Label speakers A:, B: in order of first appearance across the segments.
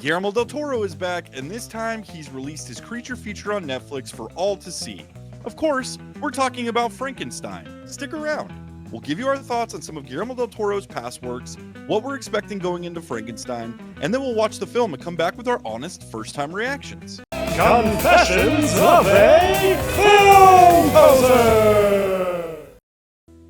A: Guillermo del Toro is back, and this time he's released his creature feature on Netflix for all to see. Of course, we're talking about Frankenstein. Stick around. We'll give you our thoughts on some of Guillermo del Toro's past works, what we're expecting going into Frankenstein, and then we'll watch the film and come back with our honest first-time reactions.
B: Confessions of a Film Poser!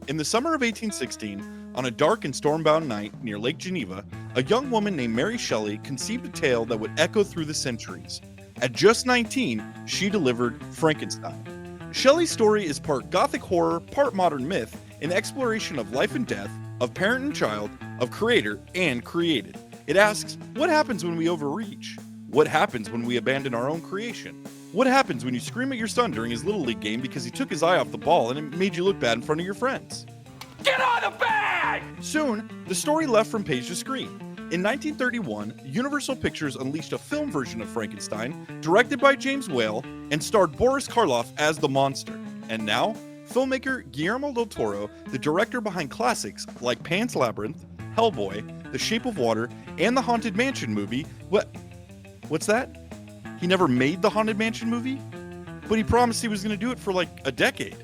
A: In the summer of 1816, on a dark and storm-bound night near Lake Geneva, a young woman named Mary Shelley conceived a tale that would echo through the centuries. At just 19, she delivered Frankenstein. Shelley's story is part Gothic horror, part modern myth, an exploration of life and death, of parent and child, of creator and created. It asks, what happens when we overreach? What happens when we abandon our own creation? What happens when you scream at your son during his Little League game because he took his eye off the ball and it made you look bad in front of your friends?
C: Get on the bag!
A: Soon, the story left from page to screen. In 1931, Universal Pictures unleashed a film version of Frankenstein, directed by James Whale, and starred Boris Karloff as the monster. And now, filmmaker Guillermo del Toro, the director behind classics like Pan's Labyrinth, Hellboy, The Shape of Water, and the Haunted Mansion movie. What's that? He never made the Haunted Mansion movie? But he promised he was going to do it for like a decade.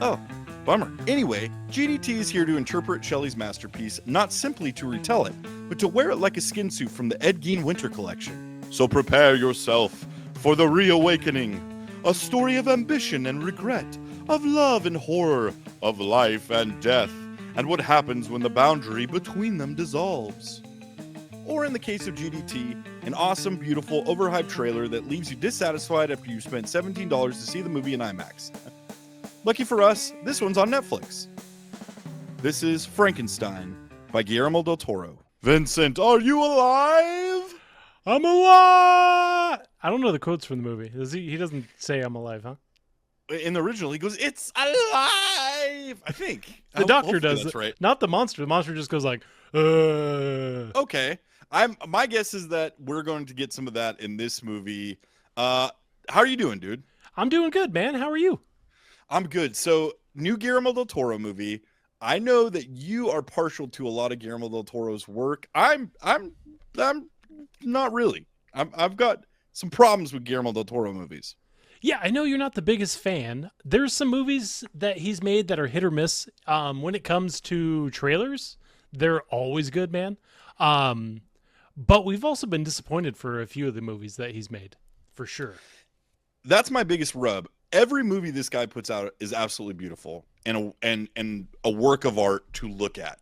A: Oh, bummer. Anyway, GDT is here to interpret Shelley's masterpiece, not simply to retell it, but to wear it like a skin suit from the Ed Gein Winter Collection. So prepare yourself for the reawakening, a story of ambition and regret, of love and horror, of life and death, and what happens when the boundary between them dissolves. Or in the case of GDT, an awesome, beautiful, overhyped trailer that leaves you dissatisfied after you spent $17 to see the movie in IMAX. Lucky for us, this one's on Netflix. This is Frankenstein by Guillermo del Toro. Vincent, are you alive?
B: I'm alive! I don't know the quotes from the movie. He doesn't say I'm alive, huh?
A: In the original, he goes, "It's alive!" I think.
B: The doctor does
A: that's
B: it.
A: right.
B: Not the monster. The monster just goes like,
A: Okay. My guess is that we're going to get some of that in this movie. How are you doing, dude?
B: I'm doing good, man. How are you?
A: I'm good. So, new Guillermo del Toro movie. I know that you are partial to a lot of Guillermo del Toro's work. I'm not really. I've got some problems with Guillermo del Toro movies.
B: Yeah, I know you're not the biggest fan. There's some movies that he's made that are hit or miss. When it comes to trailers, they're always good, man. But we've also been disappointed for a few of the movies that he's made, for sure.
A: That's my biggest rub. Every movie this guy puts out is absolutely beautiful and a work of art to look at.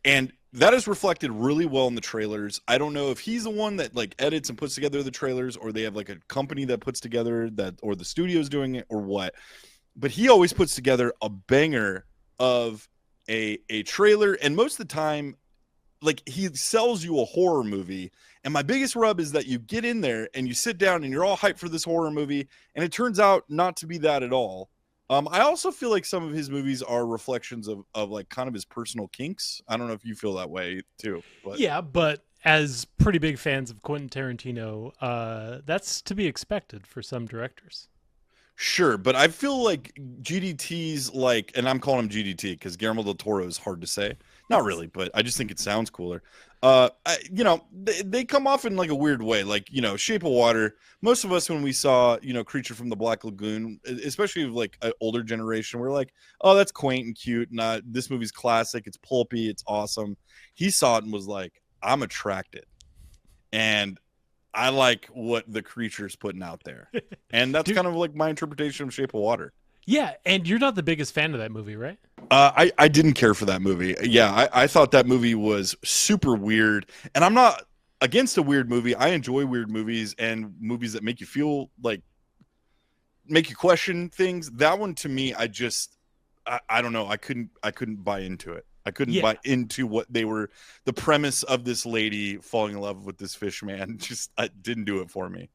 A: And that is reflected really well in the trailers. I don't know if he's the one that like edits and puts together the trailers, or they have like a company that puts together that, or the studio's doing it, or what. But he always puts together a banger of a trailer, and most of the time, like, he sells you a horror movie. And my biggest rub is that you get in there and you sit down and you're all hyped for this horror movie, and it turns out not to be that at all. I also feel like some of his movies are reflections of like kind of his personal kinks. I don't know if you feel that way too. But.
B: Yeah, but as pretty big fans of Quentin Tarantino, that's to be expected for some directors.
A: Sure, but I feel like GDT's like, and I'm calling him GDT because Guillermo del Toro is hard to say. Not really, but I just think it sounds cooler. They come off in like a weird way. Like, Shape of Water. Most of us, when we saw, Creature from the Black Lagoon, especially like an older generation, we're like, oh, that's quaint and cute. And this movie's classic. It's pulpy. It's awesome. He saw it and was like, I'm attracted. And I like what the creature's putting out there. And that's kind of like my interpretation of Shape of Water.
B: Yeah, and you're not the biggest fan of that movie, right?
A: I didn't care for that movie. Yeah, I thought that movie was super weird. And I'm not against a weird movie. I enjoy weird movies and movies that make you feel like, make you question things. That one, to me, I don't know. I couldn't buy into it. I couldn't buy into what they were, the premise of this lady falling in love with this fish man. Just didn't do it for me.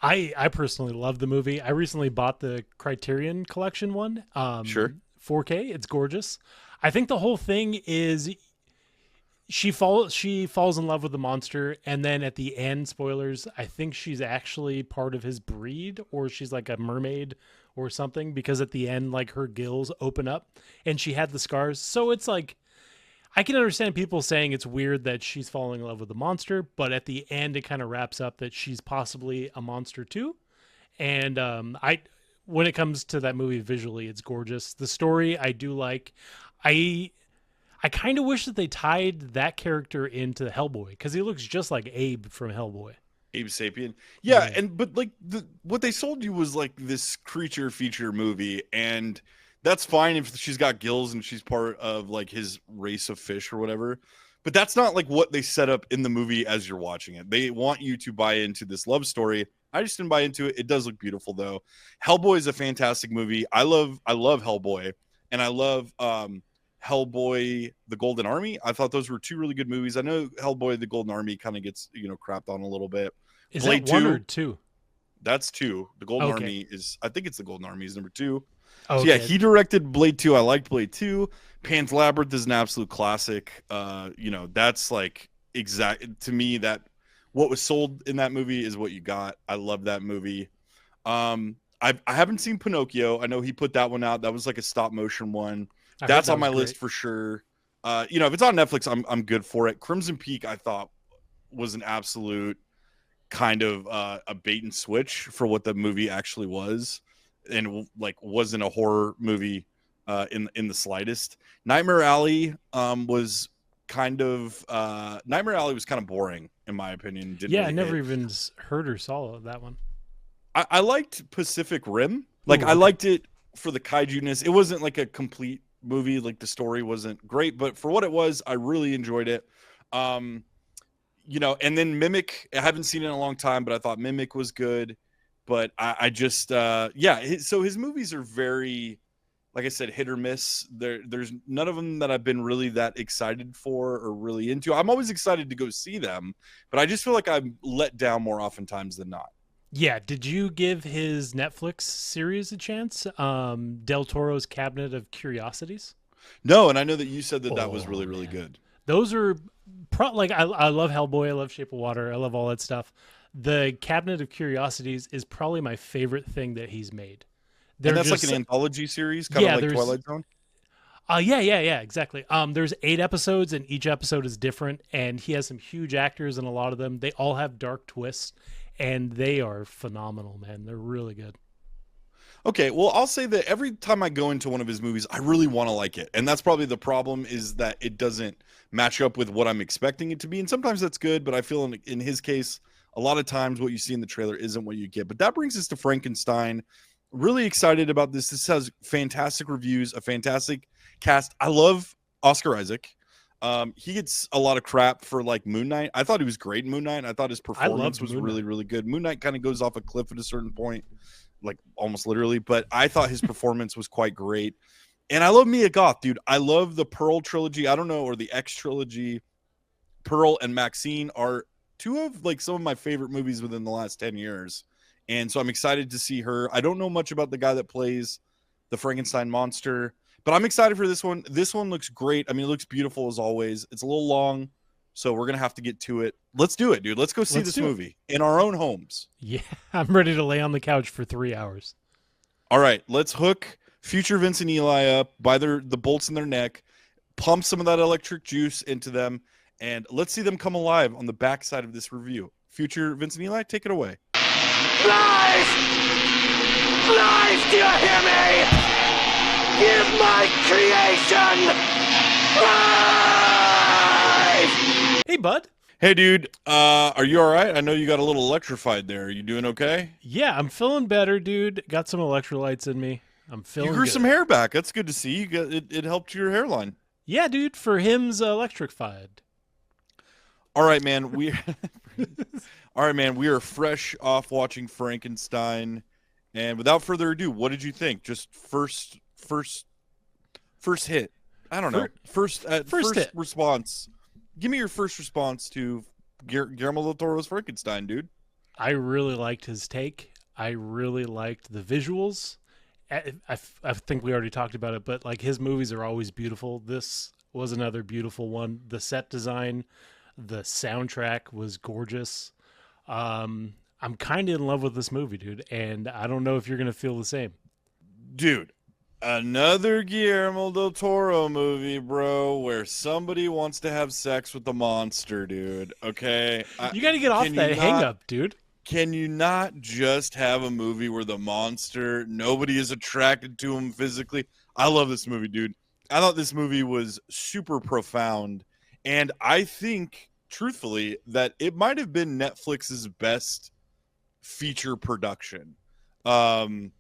B: I personally love the movie. I recently bought the Criterion Collection one.
A: Sure.
B: 4K. It's gorgeous. I think the whole thing is she falls in love with the monster, and then at the end, spoilers, I think she's actually part of his breed, or she's like a mermaid or something, because at the end, like, her gills open up and she had the scars. So it's like, I can understand people saying it's weird that she's falling in love with the monster, but at the end it kind of wraps up that she's possibly a monster too. And when it comes to that movie visually, it's gorgeous. The story I do like. I I kind of wish that they tied that character into Hellboy because he looks just like Abe from Hellboy.
A: Abe Sapien.
B: Yeah.
A: And but like what they sold you was like this creature feature movie, and that's fine if she's got gills and she's part of like his race of fish or whatever. But that's not like what they set up in the movie as you're watching it. They want you to buy into this love story. I just didn't buy into it. It does look beautiful though. Hellboy is a fantastic movie. I love Hellboy, and I love Hellboy the Golden Army. I thought those were two really good movies. I know Hellboy the Golden Army kind of gets, crapped on a little bit.
B: Is
A: Blade
B: that one
A: 2,
B: or two?
A: That's 2. The Golden
B: Okay.
A: Army is, I think it's the Golden Army is number 2.
B: Okay.
A: So yeah, he directed Blade 2. I liked Blade 2. Pan's Labyrinth is an absolute classic. That's like exact to me that what was sold in that movie is what you got. I love that movie. I haven't seen Pinocchio. I know he put that one out. That was like a stop motion one.
B: I heard
A: That's
B: that
A: on my
B: was
A: list
B: great.
A: for sure. If it's on Netflix, I'm good for it. Crimson Peak, I thought was an absolute kind of a bait and switch for what the movie actually was, and like wasn't a horror movie in the slightest. Nightmare Alley was kind of boring in my opinion. Didn't
B: Yeah,
A: really
B: I never
A: hit.
B: even heard or saw that one.
A: I liked Pacific Rim. Like
B: Ooh,
A: I
B: okay.
A: liked it for the kaiju-ness. It wasn't like a complete movie. Like the story wasn't great, but for what it was, I really enjoyed it. And then Mimic, I haven't seen it in a long time, but I thought Mimic was good. But I just, so his movies are very, like I said, hit or miss. There's none of them that I've been really that excited for or really into. I'm always excited to go see them, but I just feel like I'm let down more oftentimes than not.
B: Yeah, did you give his Netflix series a chance? Del Toro's Cabinet of Curiosities?
A: No, and I know that you said that was
B: Oh,
A: really, really
B: man.
A: good.
B: Those are I love Hellboy, I love Shape of Water, I love all that stuff. The Cabinet of Curiosities is probably my favorite thing that he's made.
A: And that's like an anthology series, kind of like
B: there's
A: Twilight Zone.
B: yeah, exactly. There's 8 episodes and each episode is different, and he has some huge actors in a lot of them. They all have dark twists, and they are phenomenal, man. They're really good.
A: Okay, well, I'll say that every time I go into one of his movies, I really want to like it. And that's probably the problem, is that it doesn't match up with what I'm expecting it to be. And sometimes that's good, but I feel in his case, a lot of times what you see in the trailer isn't what you get. But that brings us to Frankenstein. Really excited about this. This has fantastic reviews, a fantastic cast. I love Oscar Isaac. He gets a lot of crap for like Moon Knight. I thought he was great in Moon Knight. I thought his performance was really, really good. Moon Knight kind of goes off a cliff at a certain point, like almost literally, but I thought his performance was quite great. And I love Mia Goth, dude. I love the Pearl trilogy. I don't know, or the X trilogy. Pearl and Maxine are two of like some of my favorite movies within the last 10 years. And so I'm excited to see her. I don't know much about the guy that plays the Frankenstein monster, but I'm excited for this one. This one looks great. I mean, it looks beautiful as always. It's a little long, so we're going to have to get to it. Let's do it, dude. Let's go see
B: Let's
A: this
B: do it.
A: movie in our own homes.
B: Yeah, I'm ready to lay on the couch for 3 hours.
A: All right, let's hook future Vince and Eli up by the bolts in their neck, pump some of that electric juice into them, and let's see them come alive on the backside of this review. Future Vince and Eli, take it away.
C: Lies! Lies, do you hear me? Give my creation life!
B: Hey, bud.
A: Hey, dude, are you all right? I know you got a little electrified there. Are you doing okay?
B: Yeah, I'm feeling better, dude. Got some electrolytes in me. I'm feeling
A: You grew
B: good.
A: some hair back. That's good to see. You got it helped your hairline.
B: Yeah, dude, for him's electrified.
A: All right, man. All right, man. We are fresh off watching Frankenstein, and without further ado, what did you think? Just first hit. I don't know. First
B: hit.
A: response. Give me your first response to Guillermo del Toro's Frankenstein, dude.
B: I really liked his take. I really liked the visuals. I think we already talked about it, but like his movies are always beautiful. This was another beautiful one. The set design, the soundtrack was gorgeous. I'm kind of in love with this movie, dude, and I don't know if you're going to feel the same.
A: Dude, Another Guillermo del Toro movie, bro, where somebody wants to have sex with the monster, dude. Okay,
B: You got to get off
A: can you
B: that hang
A: not?
B: up, dude.
A: Can you not just have a movie where the monster, nobody is attracted to him physically? I love this movie, dude. I thought this movie was super profound, and I think, truthfully, that it might have been Netflix's best feature production. Um,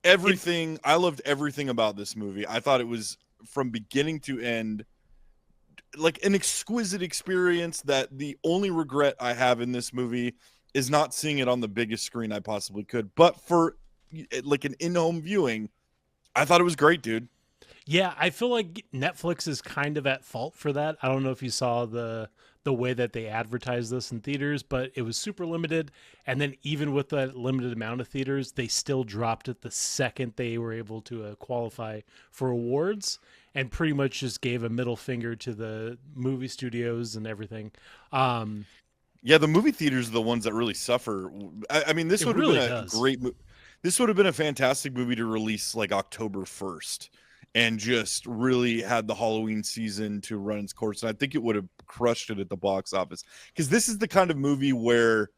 A: I loved everything about this movie. I thought it was from beginning to end like an exquisite experience that the only regret I have in this movie is not seeing it on the biggest screen I possibly could. But for like an in-home viewing, I thought it was great, dude.
B: Yeah, I feel like Netflix is kind of at fault for that. I don't know if you saw the way that they advertised this in theaters, but it was super limited. And then even with that limited amount of theaters, they still dropped it the second they were able to qualify for awards, and pretty much just gave a middle finger to the movie studios and everything. Um,
A: Yeah, the movie theaters are the ones that really suffer. I mean, this
B: it
A: would have
B: really
A: been a
B: does.
A: great this would have been a fantastic movie to release like October 1st and just really had the Halloween season to run its course. And I think it would have crushed it at the box office because this is the kind of movie where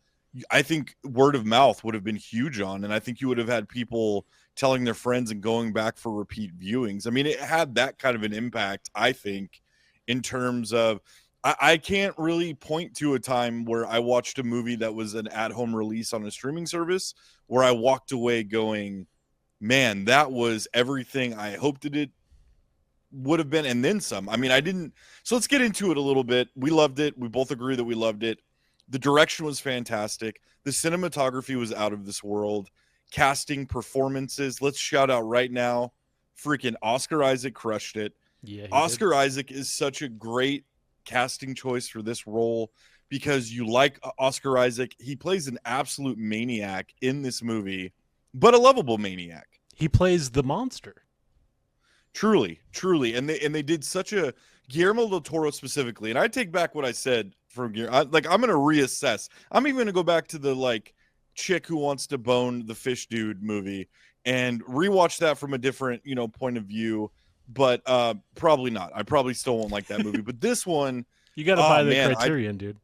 A: I think word of mouth would have been huge on. And I think you would have had people telling their friends and going back for repeat viewings. I mean, it had that kind of an impact, I think, in terms of I can't really point to a time where I watched a movie that was an at-home release on a streaming service where I walked away going, man, that was everything I hoped it would have been, and then some. I mean, I didn't. So let's get into it a little bit. We loved it. We both agree that we loved it. The direction was fantastic. The cinematography was out of this world. Casting, performances. Let's shout out right now. Freaking Oscar Isaac crushed it.
B: Yeah, he did.
A: Oscar Isaac is such a great casting choice for this role because you like Oscar Isaac. He plays an absolute maniac in this movie, but a lovable maniac.
B: He plays the monster.
A: Truly, truly. And they did such a Guillermo del Toro specifically. And I take back what I said from I'm going to reassess. I'm even going to go back to the like chick who wants to bone the fish dude movie and rewatch that from a different, point of view. But probably not. I probably still won't like that movie. But this one,
B: You got to buy the Criterion, dude.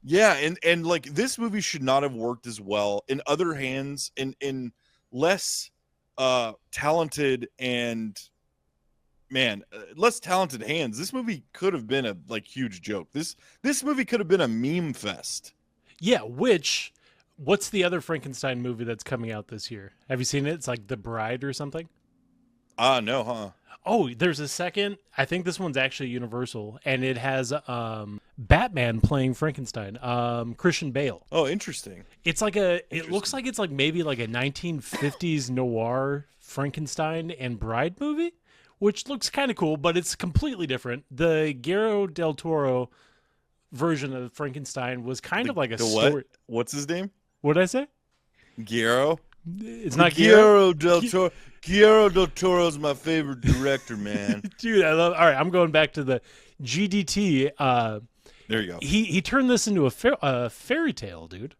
A: yeah, and like this movie should not have worked as well in other hands, in less talented and less talented hands. This movie could have been a like huge joke. This movie could have been a meme fest.
B: Yeah, what's the other Frankenstein movie that's coming out this year? Have you seen it? It's like The Bride or something.
A: No, huh?
B: Oh, there's a second. I think this one's actually Universal, and it has Batman playing Frankenstein, Christian Bale.
A: Oh, interesting.
B: It's like it looks like it's like maybe like a 1950s noir Frankenstein and Bride movie, which looks kind of cool, but it's completely different. The Guillermo del Toro version of Frankenstein was kind of like a story.
A: What? What's his name?
B: What did I say?
A: Guillermo?
B: It's not Guillermo.
A: Del Toro. Guillermo del Toro is my favorite director, man.
B: Dude, I love. All right, I'm going back to the GDT.
A: There you go.
B: He turned this into a fairy tale, dude.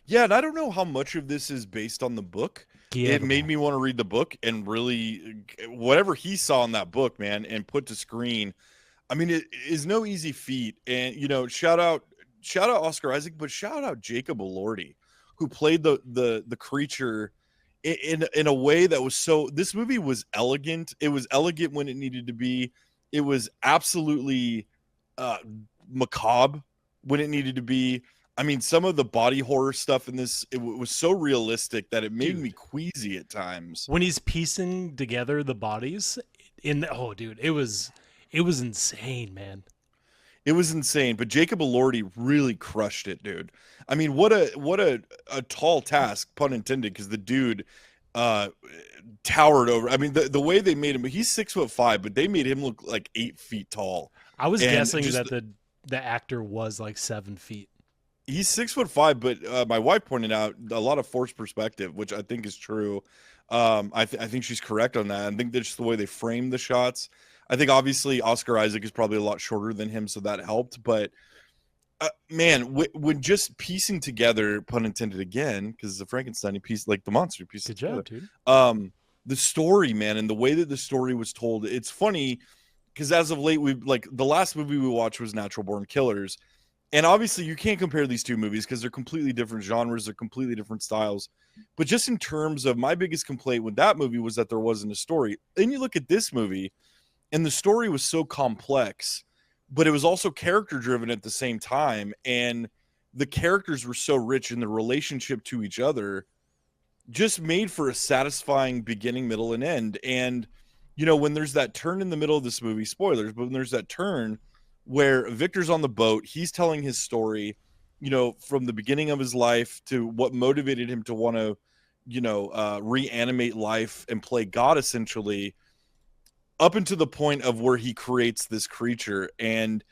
A: Yeah, and I don't know how much of this is based on the book. It made me want to read the book and really whatever he saw in that book, man, and put to screen. I mean, it is no easy feat. And shout out Oscar Isaac, but shout out Jacob Elordi, who played the creature in a way that was so. This movie was elegant. It was elegant when it needed to be. It was absolutely macabre when it needed to be. I mean, some of the body horror stuff in this, it was so realistic that it made me queasy at times.
B: When he's piecing together the bodies dude, it was insane, man.
A: It was insane, but Jacob Elordi really crushed it, dude. I mean, what a tall task, pun intended, because the dude towered over. I mean, the way they made him, he's 6'5", but they made him look like 8 feet tall.
B: I was guessing that the actor was like 7 feet.
A: He's 6'5", but my wife pointed out a lot of forced perspective, which I think is true. I think she's correct on that. I think that's just the way they framed the shots. I think obviously Oscar Isaac is probably a lot shorter than him, so that helped. But man, when just piecing together, pun intended again, because the Frankenstein piece, like the monster piece.
B: Good job, dude.
A: the story, man, and the way that the story was told. It's funny because as of late, we like the last movie we watched was Natural Born Killers. And obviously you can't compare these two movies because they're completely different genres, they're completely different styles. But just in terms of my biggest complaint with that movie was that there wasn't a story. Then you look at this movie and the story was so complex, but it was also character driven at the same time. And the characters were so rich in the relationship to each other, just made for a satisfying beginning, middle, and end. And, you know, when there's that turn in the middle of this movie, spoilers, but when there's that turn where Victor's on the boat, he's telling his story, you know, from the beginning of his life to what motivated him to want to, you know, reanimate life and play God, essentially, up into the point of where he creates this creature. And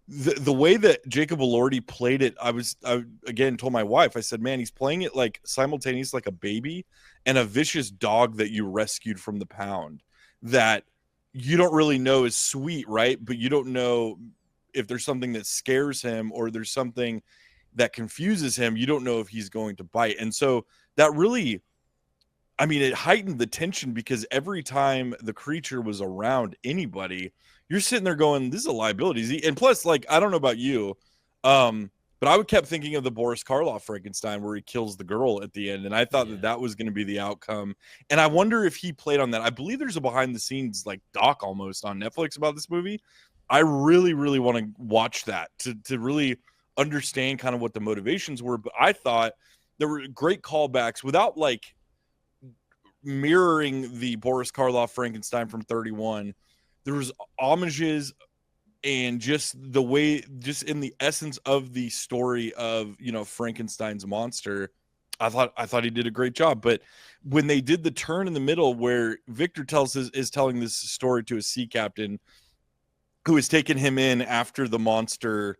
A: the way that Jacob Elordi played it, I again told my wife, I said, man, he's playing it like simultaneous, like a baby and a vicious dog that you rescued from the pound that you don't really know is sweet, right? But you don't know if there's something that scares him or there's something that confuses him. You don't know if he's going to bite. And so that really, I mean, it heightened the tension because every time the creature was around anybody, you're sitting there going, this is a liability. And plus, like, I don't know about you, but I kept thinking of the Boris Karloff Frankenstein where he kills the girl at the end. And I thought that was going to be the outcome. And I wonder if he played on that. I believe there's a behind the scenes like doc almost on Netflix about this movie. I really, really want to watch that to really understand kind of what the motivations were. But I thought there were great callbacks without like mirroring the Boris Karloff Frankenstein from 31. There was homages and just the way, just in the essence of the story of, you know, Frankenstein's monster. I thought he did a great job. But when they did the turn in the middle where Victor is telling this story to a sea captain who has taken him in after the monster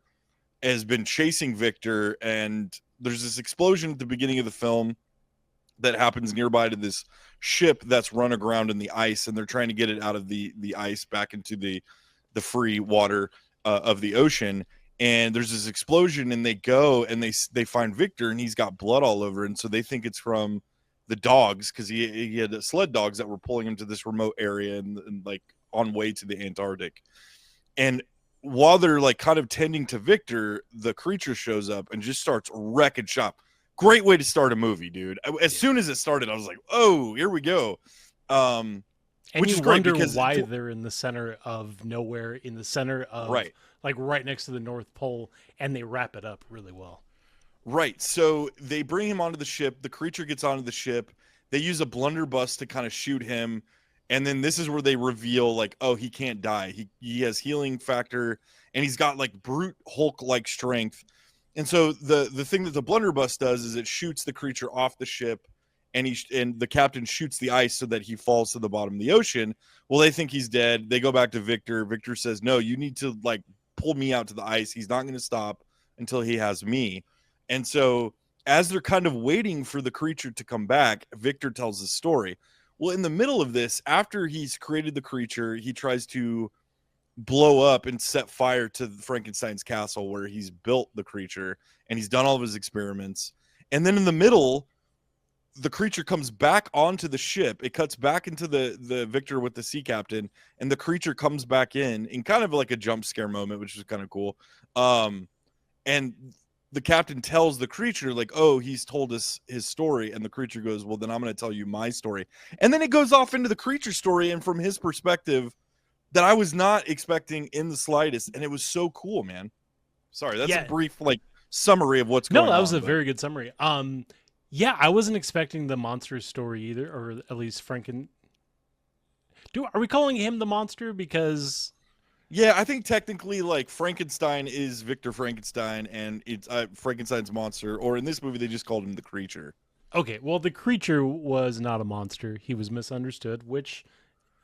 A: has been chasing Victor, and there's this explosion at the beginning of the film that happens nearby to this ship that's run aground in the ice, and they're trying to get it out of the ice back into the free water of the ocean. And there's this explosion, and they go and they find Victor, and he's got blood all over, and so they think it's from the dogs because he had sled dogs that were pulling him to this remote area and like on way to the Antarctic. And while they're like kind of tending to Victor, the creature shows up and just starts wrecking shop. Great way to start a movie, dude. As soon as it started, I was like, "Oh, here we go."
B: And
A: which
B: you
A: is great
B: wonder
A: because
B: why they're in the center of nowhere, in the center of like right next to the North Pole, and they wrap it up really well.
A: Right. So they bring him onto the ship. The creature gets onto the ship. They use a blunderbuss to kind of shoot him. And then this is where they reveal, like, oh, he can't die. He has healing factor, and he's got like brute Hulk-like strength. And so the thing that the blunderbuss does is it shoots the creature off the ship, and the captain shoots the ice so that he falls to the bottom of the ocean. Well, they think he's dead. They go back to Victor. Victor says, no, you need to like pull me out to the ice. He's not going to stop until he has me. And so as they're kind of waiting for the creature to come back, Victor tells his story. Well, in the middle of this, after he's created the creature, he tries to blow up and set fire to Frankenstein's castle where he's built the creature, and he's done all of his experiments. And then in the middle, the creature comes back onto the ship. It cuts back into the Victor with the sea captain, and the creature comes back in kind of like a jump scare moment, which is kind of cool. And the captain tells the creature, like, oh, he's told us his story. And the creature goes, well, then I'm going to tell you my story. And then it goes off into the creature story, and from his perspective, that I was not expecting in the slightest. And it was so cool, man. Sorry, that's a brief like summary of what's going on.
B: No, that was a very good summary. Yeah, I wasn't expecting the monster story either, or at least Are we calling him the monster? Because
A: yeah, I think technically, like, Frankenstein is Victor Frankenstein, and it's Frankenstein's monster. Or in this movie, they just called him the creature.
B: Okay, well, the creature was not a monster. He was misunderstood, which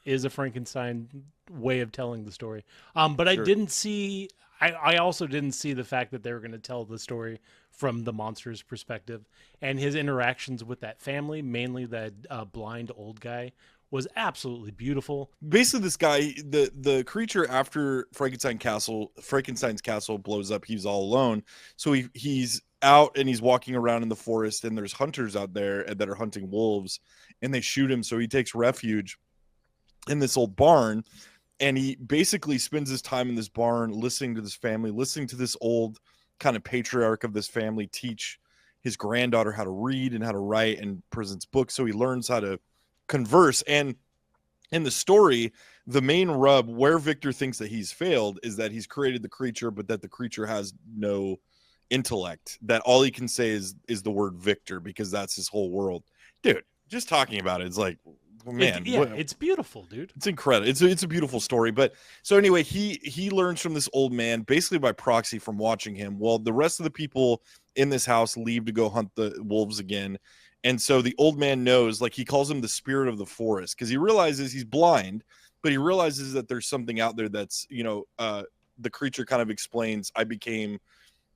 B: is a Frankenstein way of telling the story. But I didn't see. I also didn't see the fact that they were going to tell the story from the monster's perspective, and his interactions with that family, mainly that blind old guy, was absolutely beautiful.
A: Basically, this guy, the creature, after Frankenstein's castle blows up, he's all alone. So he's out and he's walking around in the forest, and there's hunters out there that are hunting wolves, and they shoot him. So he takes refuge in this old barn, and he basically spends his time in this barn listening to this family, listening to this old kind of patriarch of this family teach his granddaughter how to read and how to write, and presents books so he learns how to converse. And in the story, the main rub where Victor thinks that he's failed is that he's created the creature, but that the creature has no intellect, that all he can say is the word Victor, because that's his whole world. Dude, just talking about it, it's like, man,
B: it's beautiful, dude.
A: It's incredible. It's a beautiful story. But so anyway, he learns from this old man basically by proxy from watching him. Well, the rest of the people in this house leave to go hunt the wolves again. And so the old man knows, like, he calls him the spirit of the forest, because he realizes he's blind, but he realizes that there's something out there that's, the creature kind of explains, I became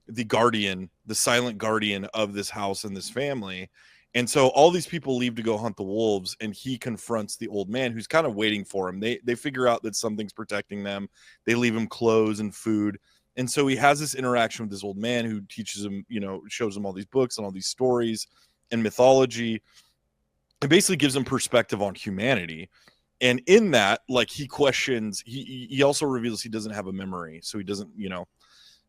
A: the guardian, the silent guardian of this house and this family. And so all these people leave to go hunt the wolves, and he confronts the old man who's kind of waiting for him. They figure out that something's protecting them. They leave him clothes and food. And so he has this interaction with this old man who teaches him, shows him all these books and all these stories and mythology. It basically gives him perspective on humanity. And in that, like, he questions, he also reveals he doesn't have a memory. So he doesn't,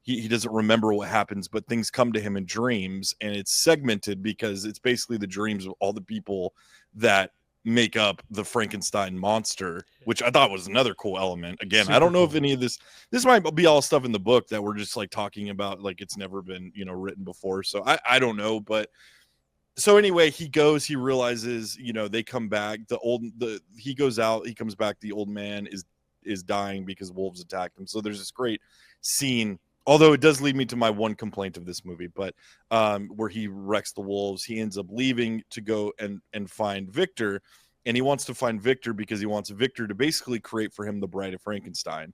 A: he doesn't remember what happens, but things come to him in dreams, and it's segmented because it's basically the dreams of all the people that make up the Frankenstein monster, which I thought was another cool element. Again, I don't know if any of this might be all stuff in the book that we're just like talking about, like it's never been, written before. So I don't know, but so anyway, he goes, he realizes, they come back, he goes out, he comes back, the old man is dying because wolves attacked him. So there's this great scene, although it does lead me to my one complaint of this movie, but where he wrecks the wolves, he ends up leaving to go and find Victor. And he wants to find Victor because he wants Victor to basically create for him the Bride of Frankenstein.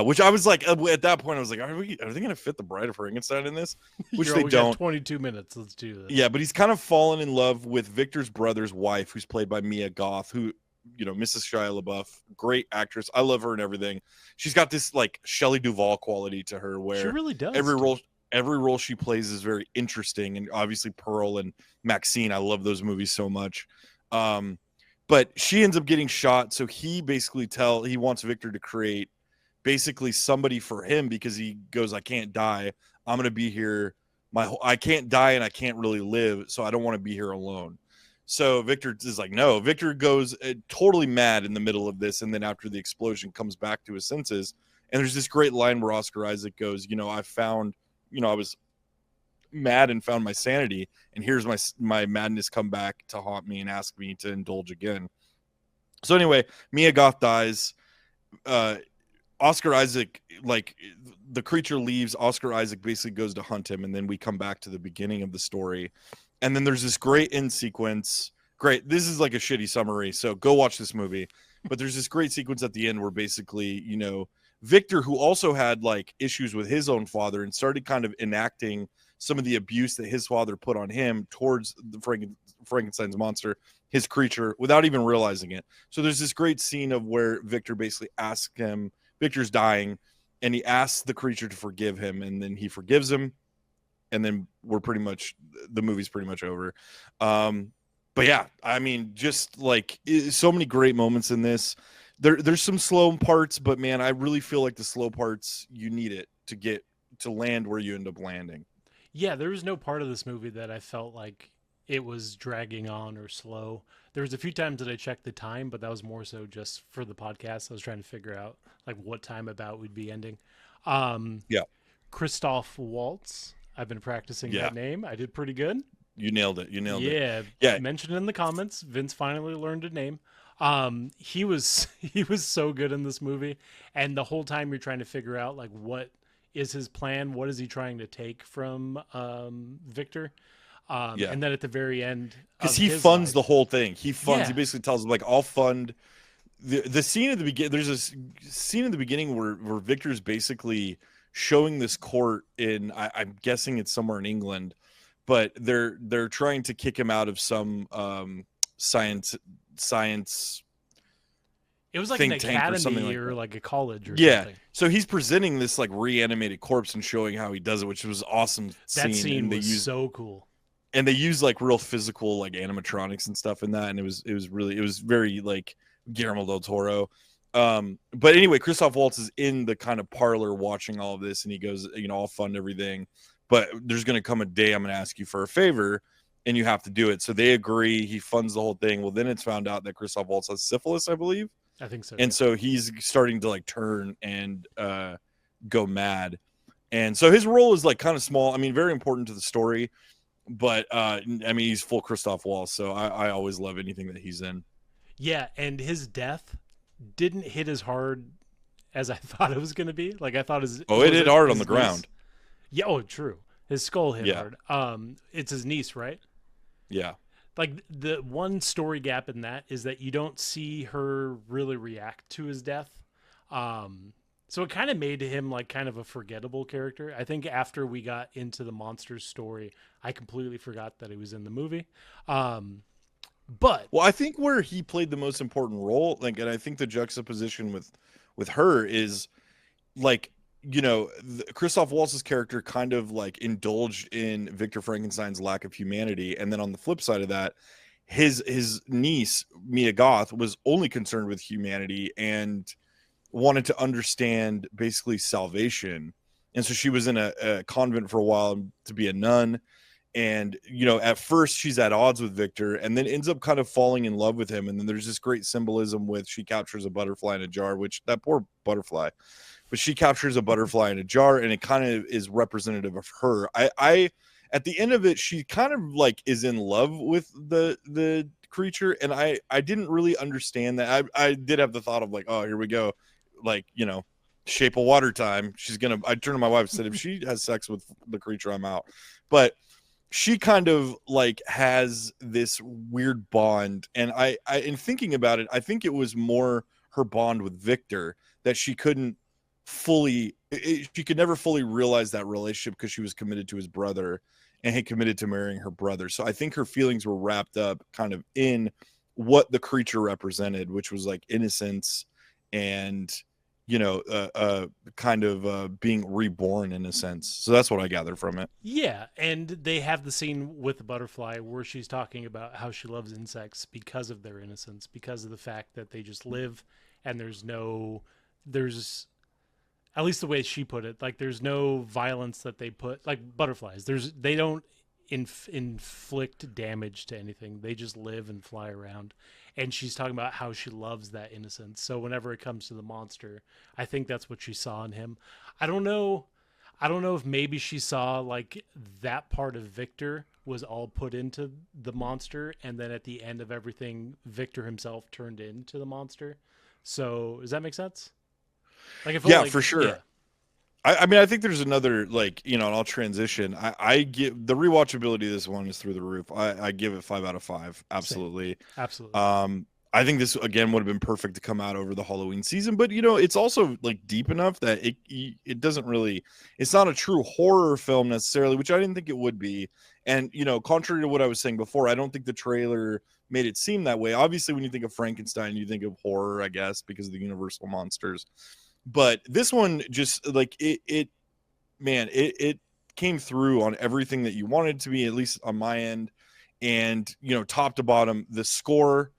A: Which I was like, at that point, I was like, are they going to fit the Bride of Frankenstein in this? Which they don't.
B: 22 minutes. Let's do this.
A: Yeah, but he's kind of fallen in love with Victor's brother's wife, who's played by Mia Goth, who, Mrs. Shia LaBeouf, great actress. I love her and everything. She's got this like Shelley Duvall quality to her, where
B: she really does.
A: Every role she plays is very interesting, and obviously Pearl and Maxine, I love those movies so much. But she ends up getting shot, so he basically he wants Victor to create basically somebody for him, because he goes, I can't die. I'm going to be here. I can't die, and I can't really live. So I don't want to be here alone. So Victor is like, no. Victor goes totally mad in the middle of this. And then after the explosion, comes back to his senses. And there's this great line where Oscar Isaac goes, I found, I was mad and found my sanity. And here's my madness come back to haunt me and ask me to indulge again. So anyway, Mia Goth dies. Oscar Isaac, like, the creature leaves. Oscar Isaac basically goes to hunt him. And then we come back to the beginning of the story. And then there's this great end sequence. Great. This is like a shitty summary, so go watch this movie. But there's this great sequence at the end where basically, Victor, who also had like issues with his own father and started kind of enacting some of the abuse that his father put on him towards the Frankenstein's monster, his creature, without even realizing it. So there's this great scene of where Victor basically asks him, Victor's dying, and he asks the creature to forgive him, and then he forgives him. And then the movie's pretty much over. But yeah, I mean, just like so many great moments in this. There's some slow parts, but man, I really feel like the slow parts, you need it to get to land where you end up landing.
B: Yeah, there was no part of this movie that I felt like it was dragging on or slow. There was a few times that I checked the time, but that was more so just for the podcast. I was trying to figure out like what time about we'd be ending.
A: Yeah.
B: Christoph Waltz. I've been practicing that name. I did pretty good.
A: You nailed it.
B: Yeah. Mentioned in the comments. Vince finally learned a name. He was so good in this movie, and the whole time you're trying to figure out like what is his plan, what is he trying to take from Victor, and then at the very end,
A: because he funds the whole thing. He basically tells him like, I'll fund the scene at the beginning. There's a scene in the beginning where Victor's basically showing this court in, I'm guessing it's somewhere in England, but they're trying to kick him out of some science.
B: It was like an
A: think tank or something
B: academy
A: like
B: or
A: that.
B: like a college or
A: Yeah.
B: something.
A: So he's presenting this like reanimated corpse and showing how he does it, which was awesome
B: That
A: scene.
B: scene
A: And
B: was so cool.
A: they use like real physical like animatronics and stuff in that, and it was very like Guillermo del Toro. But anyway, Christoph Waltz is in the kind of parlor watching all of this, and he goes, I'll fund everything, but there's going to come a day I'm going to ask you for a favor, and you have to do it. So they agree. He funds the whole thing. Well, then it's found out that Christoph Waltz has syphilis, I believe.
B: I think so.
A: And so he's starting to like turn and go mad. And so his role is like kind of small. I mean, very important to the story, but I mean, he's full Christoph Waltz. So I always love anything that he's in.
B: Yeah, and his death didn't hit as hard as I thought it was going to be. Like I thought it
A: hit hard on the ground.
B: Yeah, oh, true. His skull hit
A: Yeah.
B: hard. It's his niece, right?
A: Yeah.
B: Like the one story gap in that is that you don't see her really react to his death. So it kind of made him like kind of a forgettable character. I think after we got into the monsters story, I completely forgot that he was in the movie. But
A: well, I think where he played the most important role, like, and I think the juxtaposition with her is like, Christoph Waltz's character kind of like indulged in Victor Frankenstein's lack of humanity, and then on the flip side of that, his niece Mia Goth was only concerned with humanity and wanted to understand basically salvation, and so she was in a convent for a while to be a nun. And at first she's at odds with Victor, and then ends up kind of falling in love with him. And then there's this great symbolism with she captures a butterfly in a jar, which that poor butterfly, but she captures a butterfly in a jar, and it kind of is representative of her. I at the end of it, she kind of like is in love with the creature, and I didn't really understand that. I did have the thought of like, oh, here we go, like, Shape of Water time. I turned to my wife and said, if she has sex with the creature, I'm out. But she kind of like has this weird bond, and I in thinking about it, I think it was more her bond with Victor that she couldn't she could never fully realize that relationship because she was committed to his brother and had committed to marrying her brother. So I think her feelings were wrapped up kind of in what the creature represented, which was like innocence and kind of being reborn in a sense. So that's what I gathered from it.
B: yeah, and they have the scene with the butterfly where she's talking about how she loves insects because of their innocence, because of the fact that they just live, and there's at least the way she put it, like there's no violence that they put, like butterflies. They don't inflict damage to anything. They just live and fly around. And she's talking about how she loves that innocence. So whenever it comes to the monster, I think that's what she saw in him. I don't know if maybe she saw like that part of Victor was all put into the monster, and then at the end of everything, Victor himself turned into the monster. So does that make sense? Like,
A: yeah, for sure. Yeah. I mean, I think there's another, like, and I'll transition. I give the rewatchability of this one is through the roof. I give it 5 out of 5. Absolutely.
B: Same. Absolutely.
A: I think this again would have been perfect to come out over the Halloween season, but it's also like deep enough that it doesn't really, it's not a true horror film necessarily, which I didn't think it would be. And contrary to what I was saying before, I don't think the trailer made it seem that way. Obviously, when you think of Frankenstein, you think of horror, I guess, because of the Universal monsters. But this one just like it came through on everything that you wanted it to be, at least on my end. And top to bottom, the score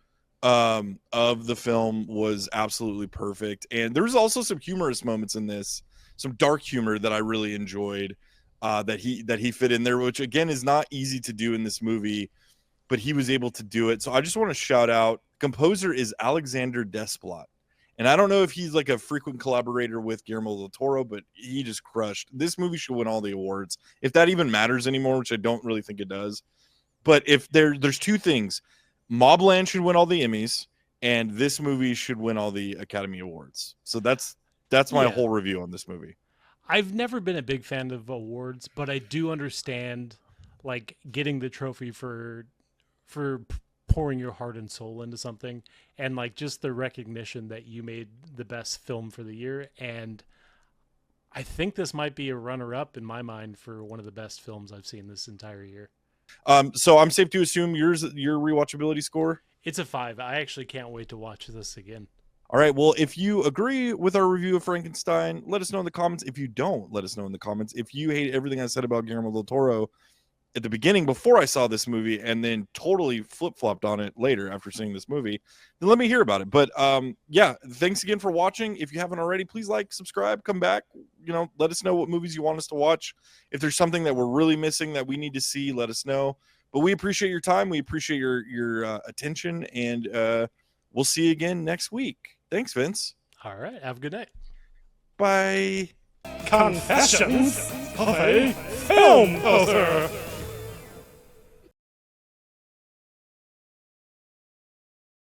A: of the film was absolutely perfect. And there was also some humorous moments in this, some dark humor that I really enjoyed, that he fit in there, which again is not easy to do in this movie, but he was able to do it. So I just want to shout out, composer is Alexander Desplat. And I don't know if he's like a frequent collaborator with Guillermo del Toro, but he just crushed. This movie should win all the awards, if that even matters anymore, which I don't really think it does. But if there's two things, Mobland should win all the Emmys, and this movie should win all the Academy Awards. So that's my whole review on this movie.
B: I've never been a big fan of awards, but I do understand like getting the trophy for pouring your heart and soul into something, and like just the recognition that you made the best film for the year. And I think this might be a runner-up in my mind for one of the best films I've seen this entire year.
A: So I'm safe to assume your rewatchability score?
B: It's a 5. I actually can't wait to watch this again.
A: All right. Well, if you agree with our review of Frankenstein, let us know in the comments. If you don't, let us know in the comments. If you hate everything I said about Guillermo del Toro at the beginning before I saw this movie and then totally flip-flopped on it later after seeing this movie, then let me hear about it. But yeah, thanks again for watching. If you haven't already, please like, subscribe, come back, let us know what movies you want us to watch. If there's something that we're really missing that we need to see, let us know. But we appreciate your time. We appreciate your attention, and we'll see you again next week. Thanks, Vince.
B: All right. Have a good night.
A: Bye.
D: Confessions of a Film Poser.